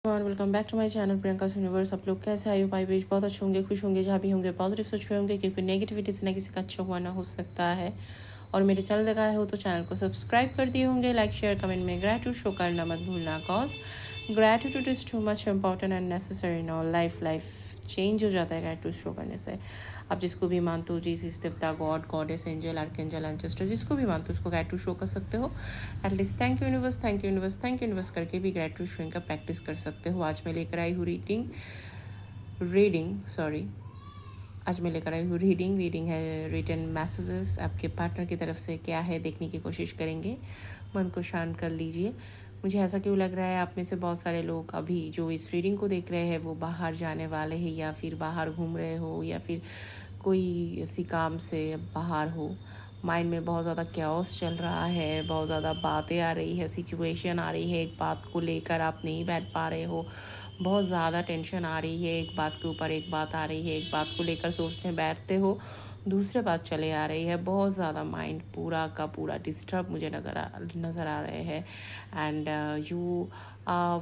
और welcome back to my channel Priyanka universe. आप लोग कैसे आए हो भाई बेच बहुत अच्छे होंगे, खुश होंगे, जहाँ भी होंगे पॉजिटिव सोच हुए होंगे, क्योंकि नेगेटिविटी से ना किसी का अच्छा हुआ ना हो सकता है। और मेरे चैनल देखा है हो तो चैनल को सब्सक्राइब कर दिए होंगे, लाइक शेयर कमेंट में ग्रैटिट्यूड शो करना मत भूलना। Cause gratitude is too much important and necessary in our life change हो जाता है ग्रैटिट्यूड शो करने से। आप जिसको भी मानते हो, जीसस, देवता, God, goddess, angel, archangel, ancestor, जिसको भी मानते हो उसको ग्रैटिट्यूड शो कर सकते हो। At least thank you universe, thank you universe, thank you universe करके भी ग्रैटिट्यूड शोइंग का प्रैक्टिस कर सकते हो। आज मैं लेकर आई हूँ रीडिंग सॉरी आज मैं लेकर आई हूँ रीडिंग है रिटन मैसेजेस आपके पार्टनर की तरफ से क्या है देखने की कोशिश करेंगे। मन को शांत कर लीजिए। मुझे ऐसा क्यों लग रहा है आप में से बहुत सारे लोग अभी जो इस रीडिंग को देख रहे हैं वो बाहर जाने वाले हैं, या फिर बाहर घूम रहे हो, या फिर कोई इसी काम से बाहर हो। माइंड में बहुत ज़्यादा कैओस चल रहा है, बहुत ज़्यादा बातें आ रही है, सिचुएशन आ रही है, एक बात को लेकर आप नहीं बैठ पा रहे हो, बहुत ज़्यादा टेंशन आ रही है, एक बात के ऊपर एक बात आ रही है, एक बात को लेकर सोचते बैठते हो, दूसरे बात चले आ रही है, बहुत ज़्यादा माइंड पूरा का पूरा डिस्टर्ब मुझे नज़र आ रहे हैं। And you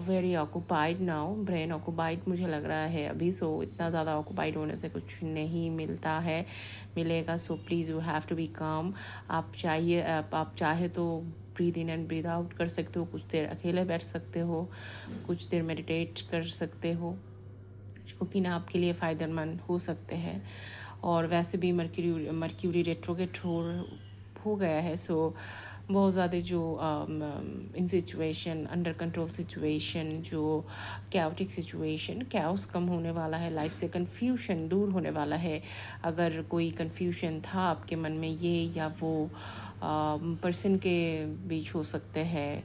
very occupied now, brain occupied मुझे लग रहा है अभी। सो इतना ज़्यादा ऑक्यूपाइड होने से कुछ नहीं मिलता है, मिलेगा। So please you have to be calm. आप चाहे तो breathe in and breathe out कर सकते हो, कुछ देर अकेले बैठ सकते हो, कुछ देर मेडिटेट कर सकते हो, जो कि ना आपके लिए फ़ायदेमंद हो सकते हैं। और वैसे भी मर्क्यूरी रेट्रोगेट हो गया है। सो बहुत ज़्यादा जो इन सिचुएशन अंडर कंट्रोल सिचुएशन, जो कैओटिक सिचुएशन, कैओस कम होने वाला है, लाइफ से कन्फ्यूजन दूर होने वाला है। अगर कोई कन्फ्यूजन था आपके मन में, ये या वो पर्सन के बीच हो सकते हैं,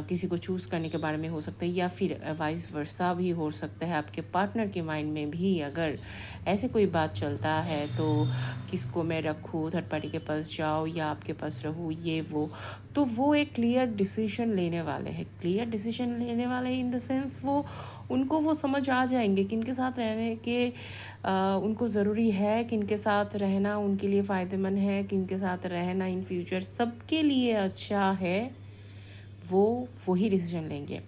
किसी को चूज़ करने के बारे में हो सकता है, या फिर वाइस वर्सा भी हो सकता है। आपके पार्टनर के माइंड में भी अगर ऐसे कोई बात चलता है तो किसको मैं रखूँ, थर्ड पार्टी के पास जाओ या आपके पास रहूँ, ये वो, तो वो एक क्लियर डिसीजन लेने वाले हैं। क्लियर डिसीजन लेने वाले इन द सेंस उनको वो समझ आ जाएंगे कि इनके साथ रहने के उनको ज़रूरी है, कि इनके साथ रहना उनके लिए फ़ायदेमंद है, कि इनके साथ रहना इन फ्यूचर सबके लिए अच्छा है। वो वही डिसीजन लेंगे,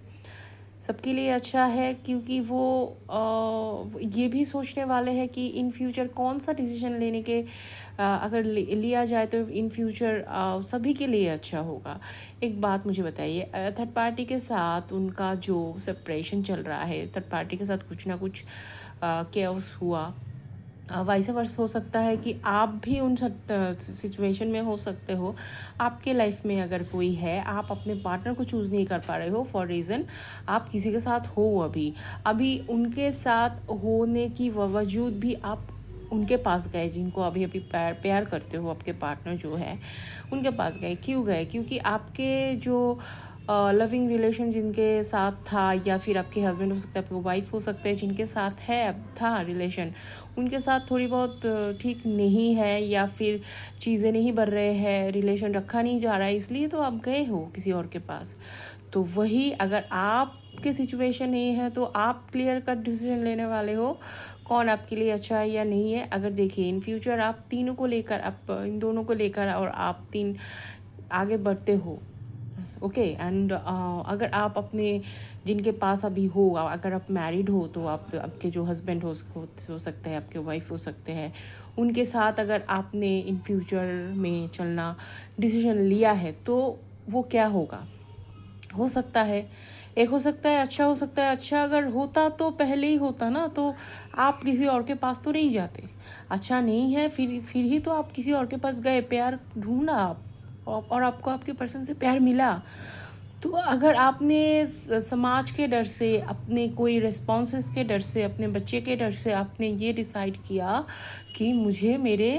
सबके लिए अच्छा है, क्योंकि वो ये भी सोचने वाले हैं कि इन फ्यूचर कौन सा डिसीजन लेने के अगर लिया जाए तो इन फ्यूचर सभी के लिए अच्छा होगा। एक बात मुझे बताइए, थर्ड पार्टी के साथ उनका जो सेपरेशन चल रहा है, थर्ड पार्टी के साथ कुछ ना कुछ केओस हुआ, वाइस वर्स हो सकता है कि आप भी उन सिचुएशन में हो सकते हो। आपके लाइफ में अगर कोई है, आप अपने पार्टनर को चूज़ नहीं कर पा रहे हो फॉर रीज़न आप किसी के साथ हो, अभी उनके साथ होने की बावजूद भी आप उनके पास गए, जिनको अभी अभी प्यार करते हो, आपके पार्टनर जो है उनके पास गए। क्यों गए? क्योंकि आपके जो लविंग रिलेशन जिनके साथ था, या फिर आपके हस्बैंड हो सकते हैं, आपके वाइफ हो सकते हैं, जिनके साथ है था रिलेशन, उनके साथ थोड़ी बहुत ठीक नहीं है, या फिर चीज़ें नहीं बढ़ रहे हैं, रिलेशन रखा नहीं जा रहा है, इसलिए तो आप गए हो किसी और के पास। तो वही अगर आपके सिचुएशन नहीं है तो आप क्लियर कट डिसीजन लेने वाले हो कौन आपके लिए अच्छा है या नहीं है। अगर देखिए इन फ्यूचर आप तीनों को लेकर, आप इन दोनों को लेकर और आप तीन आगे बढ़ते हो, ओके। एंड अगर आप अपने जिनके पास अभी हो, अगर आप मैरिड हो तो आप आपके जो हस्बैंड हो सकते हैं, आपके वाइफ हो सकते हैं, उनके साथ अगर आपने इन फ्यूचर में चलना डिसीजन लिया है तो वो क्या होगा, हो सकता है एक हो सकता है अच्छा, हो सकता है अच्छा। अगर होता तो पहले ही होता ना, तो आप किसी और के पास तो नहीं जाते। अच्छा नहीं है फिर ही तो आप किसी और के पास गए, प्यार ढूंढा आप, और आपको आपके पर्सन से प्यार मिला। तो अगर आपने समाज के डर से, अपने कोई रिस्पॉन्सेस के डर से, अपने बच्चे के डर से आपने ये डिसाइड किया कि मुझे मेरे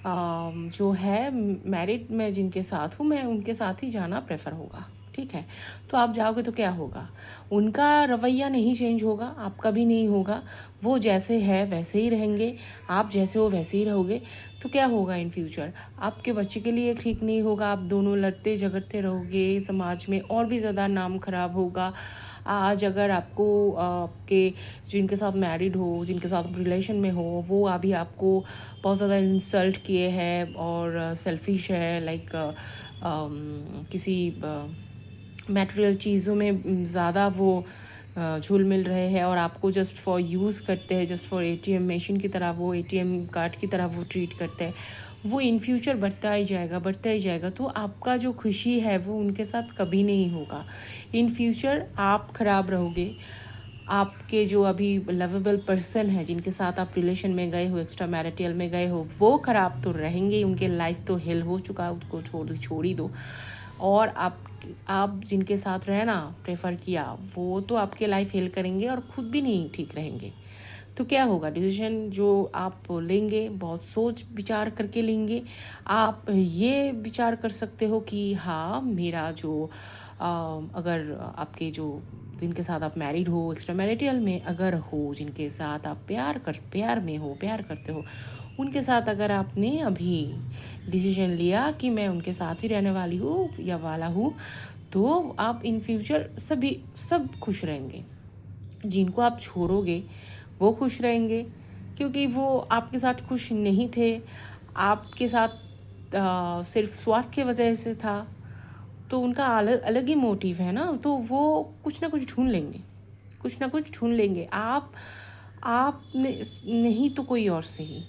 जो है मैरिड में जिनके साथ हूँ मैं उनके साथ ही जाना प्रेफर होगा, ठीक है। तो आप जाओगे तो क्या होगा, उनका रवैया नहीं चेंज होगा, आपका भी नहीं होगा। वो जैसे है वैसे ही रहेंगे, आप जैसे हो वैसे ही रहोगे। तो क्या होगा इन फ्यूचर, आपके बच्चे के लिए ठीक नहीं होगा, आप दोनों लड़ते झगड़ते रहोगे, समाज में और भी ज़्यादा नाम खराब होगा। आज अगर आपको आपके जिनके साथ मैरिड हो, जिनके साथ रिलेशन में हो, वो अभी आपको बहुत ज़्यादा इंसल्ट किए हैं और सेल्फिश है, लाइक किसी मटेरियल चीज़ों में ज़्यादा वो झूल मिल रहे हैं और आपको जस्ट फॉर यूज़ करते हैं, जस्ट फॉर एटीएम मशीन की तरह, वो एटीएम कार्ड की तरह वो ट्रीट करते हैं, वो इन फ्यूचर बढ़ता ही जाएगा, बढ़ता ही जाएगा। तो आपका जो खुशी है वो उनके साथ कभी नहीं होगा। इन फ्यूचर आप ख़राब रहोगे। आपके जो अभी लवेबल पर्सन है जिनके साथ आप रिलेशन में गए हो, एक्स्ट्रा मैरिटल में गए हो, वो ख़राब तो रहेंगे ही, उनके लाइफ तो हेल हो चुका, उसको छोड़ ही दो। और आप जिनके साथ रहना प्रेफर किया, वो तो आपके लाइफ हेल करेंगे और खुद भी नहीं ठीक रहेंगे। तो क्या होगा, डिसीजन जो आप लेंगे बहुत सोच विचार करके लेंगे। आप ये विचार कर सकते हो कि हाँ, मेरा जो अगर आपके जो जिनके साथ आप मैरिड हो, एक्स्ट्रा मैरिटल में अगर हो, जिनके साथ आप प्यार में हो, प्यार करते हो, उनके साथ अगर आपने अभी डिसीजन लिया कि मैं उनके साथ ही रहने वाली हूँ या वाला हूँ, तो आप इन फ्यूचर सब खुश रहेंगे। जिनको आप छोड़ोगे वो खुश रहेंगे, क्योंकि वो आपके साथ खुश नहीं थे, आपके साथ सिर्फ स्वार्थ की वजह से था। तो उनका अलग अलग ही मोटिव है ना, तो वो कुछ ना कुछ ढूंढ लेंगे, कुछ ना कुछ ढूंढ लेंगे। आप नहीं तो कोई और सही,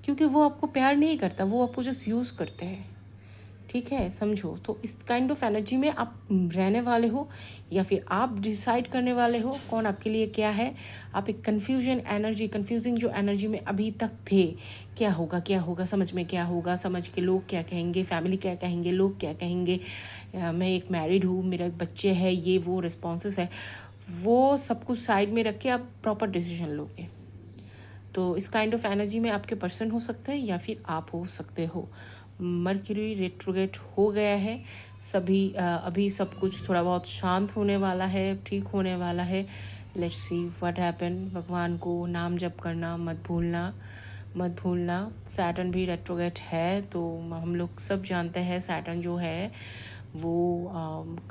क्योंकि वो आपको प्यार नहीं करता, वो आपको जस्ट यूज़ करते हैं। ठीक है, समझो। तो इस काइंड ऑफ एनर्जी में आप रहने वाले हो, या फिर आप डिसाइड करने वाले हो कौन आपके लिए क्या है। आप एक कंफ्यूजिंग जो एनर्जी में अभी तक थे, क्या होगा, समझ में क्या होगा, समझ के लोग क्या कहेंगे, फैमिली क्या कहेंगे, लोग क्या कहेंगे, मैं एक मैरिड हूँ, मेरा बच्चे है, ये वो रिस्पॉन्सेस है, वो सब कुछ साइड में रख के आप प्रॉपर डिसीजन लोगे। तो इस काइंड ऑफ एनर्जी में आपके पर्सन हो सकते हैं या फिर आप हो सकते हो। मर्क्यूरी रेट्रोगेट हो गया है, अभी सब कुछ थोड़ा बहुत शांत होने वाला है, ठीक होने वाला है। Let's see what happen. भगवान को नाम जप करना मत भूलना। सैटर्न भी रेट्रोगेट है, तो हम लोग सब जानते हैं सैटर्न जो है वो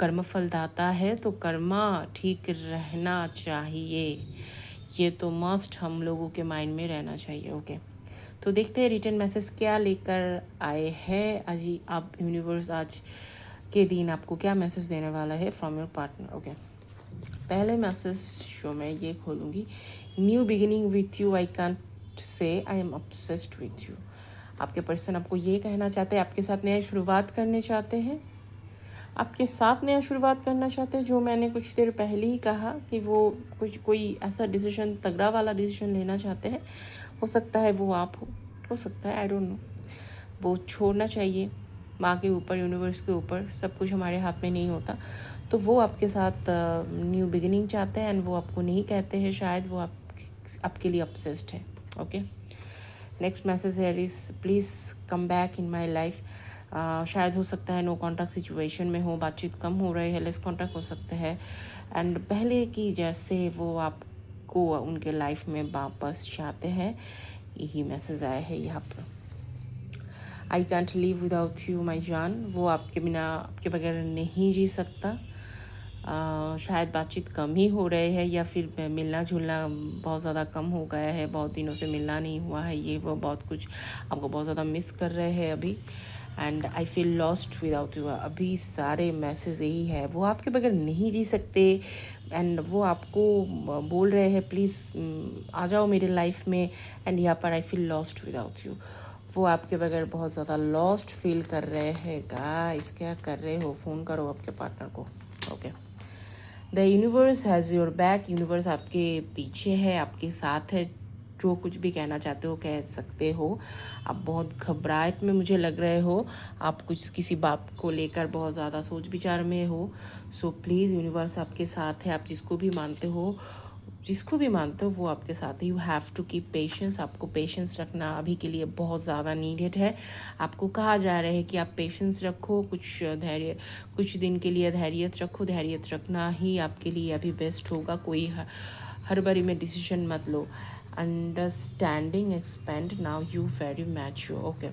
कर्म फल दाता है, तो कर्मा ठीक रहना चाहिए। ये तो मस्ट हम लोगों के माइंड में रहना चाहिए। ओके, तो देखते हैं रिटर्न मैसेज क्या लेकर आए हैं आज ही। आप यूनिवर्स आज के दिन आपको क्या मैसेज देने वाला है फ्रॉम योर पार्टनर। ओके, पहले मैसेज जो मैं ये खोलूँगी, new beginning with you, I can't say I am obsessed with you. आपके पर्सन आपको ये कहना चाहते हैं, आपके साथ नया शुरुआत करने चाहते हैं, आपके साथ नया शुरुआत करना चाहते हैं। जो मैंने कुछ देर पहले ही कहा कि वो कोई ऐसा डिसीजन, तगड़ा वाला डिसीजन लेना चाहते हैं। हो सकता है वो आप हो सकता है, आई डोंट नो। वो छोड़ना चाहिए माँ के ऊपर, यूनिवर्स के ऊपर, सब कुछ हमारे हाथ में नहीं होता। तो वो आपके साथ न्यू बिगिनिंग चाहते हैं, एंड वो आपको नहीं कहते हैं, शायद वो आपके लिए ऑब्सेस्ड है। ओके, नेक्स्ट मैसेज है is please come back in my life. शायद हो सकता है नो कॉन्टैक्ट सिचुएशन में हो, बातचीत कम हो रही है, लेस कॉन्टैक्ट हो सकते हैं, एंड पहले की जैसे वो आपको उनके लाइफ में वापस चाहते हैं। यही मैसेज आया है यहाँ पर। I can't live without you माई जान, वो आपके बिना, आपके बगैर नहीं जी सकता। शायद बातचीत कम ही हो रहे हैं, या फिर मिलना जुलना बहुत ज़्यादा कम हो गया है, बहुत दिनों से मिलना नहीं हुआ है, ये वो बहुत कुछ आपको बहुत ज़्यादा मिस कर रहे हैं अभी। And I feel lost without you, अभी सारे मैसेज यही है, वो आपके बगैर नहीं जी सकते। एंड वो आपको बोल रहे हैं प्लीज़ आ जाओ मेरे लाइफ में, एंड यहाँ पर I feel lost without you. वो आपके बगैर बहुत ज़्यादा लॉस्ट फील कर रहे हैं। गाइस, क्या कर रहे हो, फ़ोन करो आपके पार्टनर को। Okay, the universe has your back, universe आपके पीछे है, आपके साथ है। जो कुछ भी कहना चाहते हो कह सकते हो। आप बहुत घबराहट में मुझे लग रहे हो, आप कुछ किसी बात को लेकर बहुत ज़्यादा सोच विचार में हो। सो प्लीज़, यूनिवर्स आपके साथ है, आप जिसको भी मानते हो वो आपके साथ है। You have to keep patience, आपको पेशेंस रखना अभी के लिए बहुत ज़्यादा नीडेड है। आपको कहा जा रहा है कि आप पेशेंस रखो, कुछ दिन के लिए धैर्य रखो, धैर्य रखना ही आपके लिए अभी बेस्ट होगा। कोई हड़बड़ी में डिसीजन मत लो। Understanding expand now you very mature. Okay,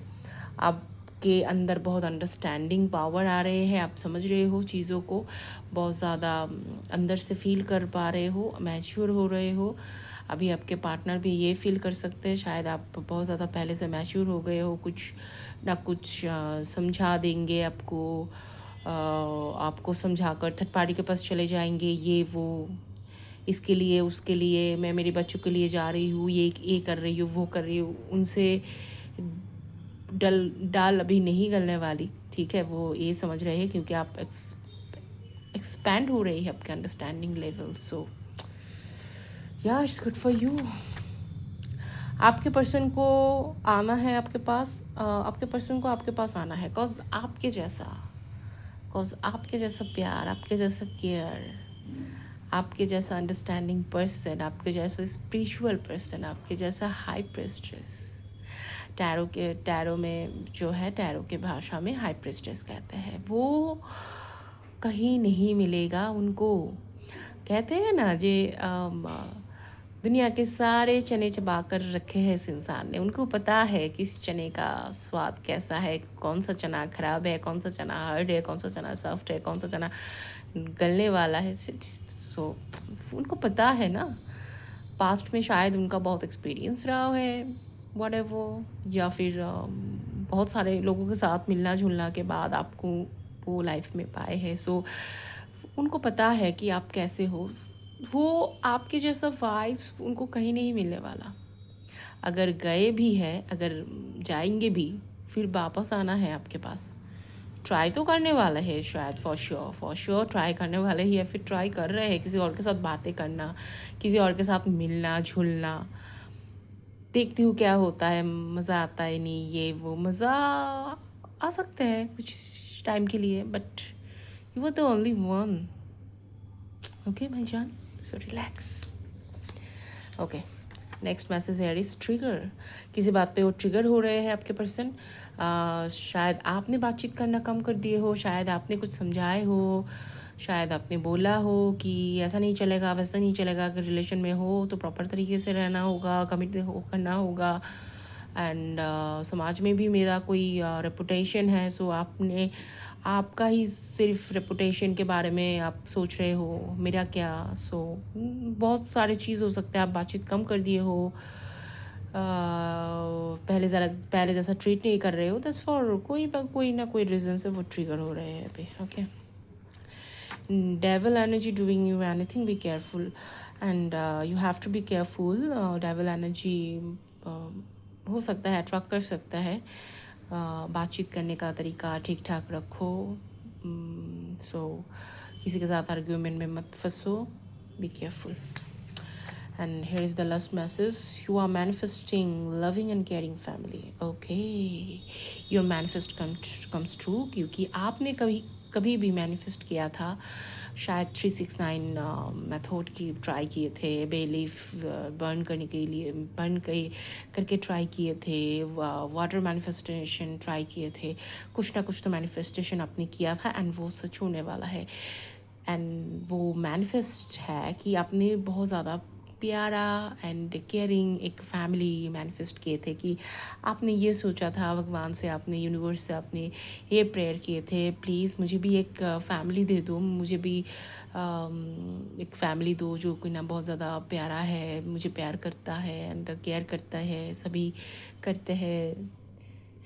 आपके अंदर बहुत अंडरस्टैंडिंग पावर आ रहे हैं, आप समझ रहे हो चीज़ों को, बहुत ज़्यादा अंदर से फील कर पा रहे हो, मैच्योर हो रहे हो। अभी आपके पार्टनर भी ये फील कर सकते हैं, शायद आप बहुत ज़्यादा पहले से मैच्योर हो गए हो, कुछ ना कुछ समझा देंगे आपको समझा कर थर्ड पार्टी के पास चले जाएंगे, ये वो इसके लिए उसके लिए, मैं मेरे बच्चों के लिए जा रही हूँ, ये कर रही हूँ, वो कर रही हूँ, उनसे डाल अभी नहीं गलने वाली, ठीक है। वो ये समझ रहे हैं क्योंकि आप एक्सपैंड हो रही है आपके understanding level. So yeah it's good for you. आपके पर्सन को आना है आपके पास, आपके पर्सन को आपके पास आना है कॉज आपके जैसा प्यार, आपके जैसा केयर, आपके जैसा अंडरस्टैंडिंग पर्सन, आपके जैसा स्पिरिचुअल पर्सन, आपके जैसा हाई प्रेस्ट्रेस। टैरो में जो है, टैरो के भाषा में हाई प्रेस्ट्रेस कहते हैं, वो कहीं नहीं मिलेगा उनको। कहते हैं ना जे दुनिया के सारे चने चबा कर रखे हैं इस इंसान ने, उनको पता है कि इस चने का स्वाद कैसा है, कौन सा चना खराब है, कौन सा चना हार्ड है, कौन सा चना सॉफ्ट है, कौन सा चना गलने वाला है। सो उनको पता है ना। पास्ट में शायद उनका बहुत एक्सपीरियंस रहा है या फिर बहुत सारे लोगों के साथ मिलना जुलना के बाद आपको वो लाइफ में पाए हैं। सो उनको पता है कि आप कैसे हो। वो आपके जैसा वाइफ्स उनको कहीं नहीं मिलने वाला। अगर गए भी है, अगर जाएंगे भी, फिर वापस आना है आपके पास। ट्राई तो करने वाला है शायद, फॉर श्योर ट्राई करने वाले ही, या फिर ट्राई कर रहे हैं किसी और के साथ बातें करना, किसी और के साथ मिलना झुलना। देखती हूँ क्या होता है, मज़ा आता है नहीं, ये वो मज़ा आ सकता है कुछ टाइम के लिए, but you are the only one. Okay my जान, so relax. Okay, next message है इज ट्रिगर। किसी बात पे वो ट्रिगर हो रहे हैं आपके पर्सन। शायद आपने बातचीत करना कम कर दिए हो, शायद आपने कुछ समझाए हो, शायद आपने बोला हो कि ऐसा नहीं चलेगा, वैसा नहीं चलेगा, अगर रिलेशन में हो तो प्रॉपर तरीके से रहना होगा, कमिट करना होगा। एंड समाज में भी मेरा कोई रेपुटेशन है, सो आपका ही सिर्फ रेपुटेशन के बारे में आप सोच रहे हो, मेरा क्या। सो बहुत सारे चीज़ हो सकते हैं, आप बातचीत कम कर दिए हो, पहले जैसा ट्रीट नहीं कर रहे हो, दैट्स फॉर कोई ना कोई रीज़न से वो ट्रिगर हो रहे हैं अभी। Okay, devil energy doing you anything, be careful, and you have to be careful. devil energy हो सकता है अट्रैक्ट कर सकता है। बातचीत करने का तरीका ठीक ठाक रखो। सो किसी के साथ आर्ग्यूमेंट में मत फंसो, be careful. And here is the last message. You are manifesting loving and caring family. Okay, your manifest comes true क्योंकि आपने कभी भी मैनिफेस्ट किया था। शायद 369 मेथड की ट्राई किए थे, बे लीफ बर्न करके ट्राई किए थे, वाटर मैनिफेस्टेशन ट्राई किए थे, कुछ ना कुछ तो मैनिफेस्टेशन आपने किया था, एंड वो सच होने वाला है। एंड वो मैनिफेस्ट है कि आपने बहुत ज़्यादा प्यारा एंड केयरिंग एक फैमिली मैनिफेस्ट किए थे, कि आपने ये सोचा था भगवान से, आपने यूनिवर्स से आपने ये प्रेयर किए थे, प्लीज़ मुझे भी एक फैमिली दे दो, मुझे भी एक फैमिली दो जो कोई ना बहुत ज़्यादा प्यारा है, मुझे प्यार करता है एंड केयर करता है, सभी करते हैं,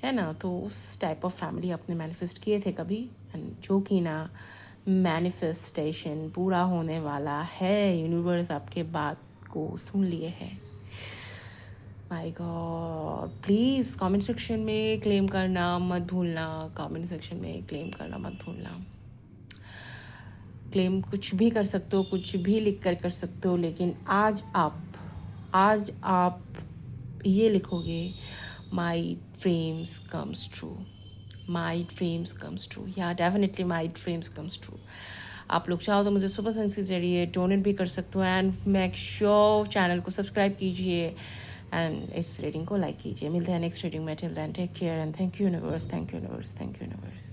है ना। तो उस टाइप ऑफ फैमिली आपने मैनिफेस्ट किए थे कभी, एंड जो कि ना मैनिफेस्टेशन पूरा होने वाला है। यूनिवर्स आपके बात को सुन लिए है। My God, please comment section में क्लेम करना मत भूलना, कमेंट सेक्शन में क्लेम करना मत भूलना। क्लेम कुछ भी कर सकते हो, कुछ भी लिख कर सकते हो, लेकिन आज आप ये लिखोगे, my dreams comes true, my dreams comes true, या definitely my dreams comes true. आप लोग चाहो तो मुझे सुपर थैंक्स के जरिए डोनेट भी कर सकते हो, एंड मेक श्योर चैनल को सब्सक्राइब कीजिए एंड इस रीडिंग को लाइक कीजिए। मिलते हैं नेक्स्ट रीडिंग में, till then take care and thank you universe, thank you universe, thank you universe.